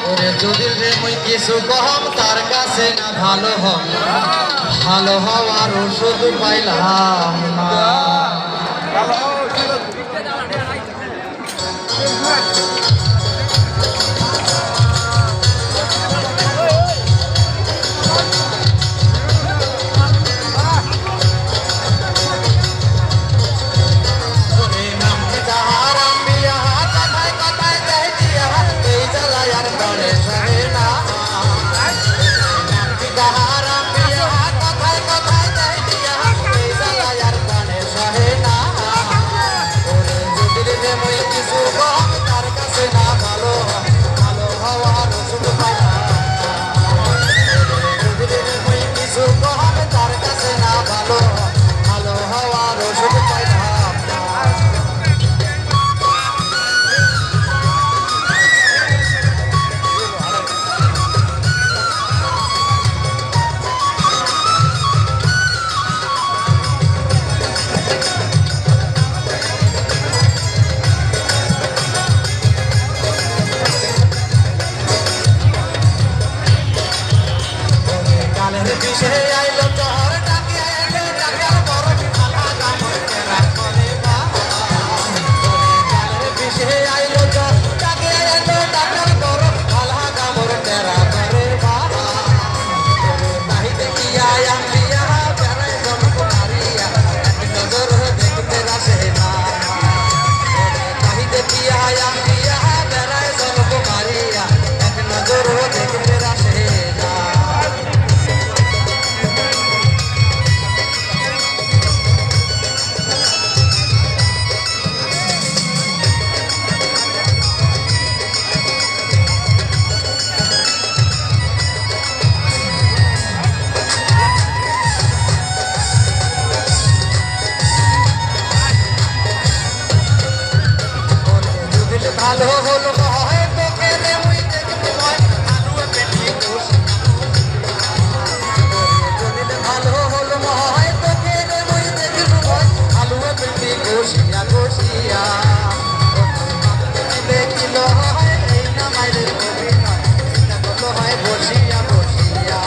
ওরে যদি রে মই কিছু কম তার কাছে না ভালো হওয়ার ওষুধ পাইলাম না। ভালো হলো হয় তোকে রে মুই দেখতে হয় আলুয়ে পেটি খুশি যদি ভালো হলো হয় তোকে রে মুই দেখতে হয় আলুয়ে পেটি খুশিয়া খুশিয়া দেখিলো হয় এই না মাইরে কবি নয় এটা হলো হয় বসিয়া বসিয়া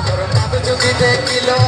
তোর বাপ যদি দেখিলো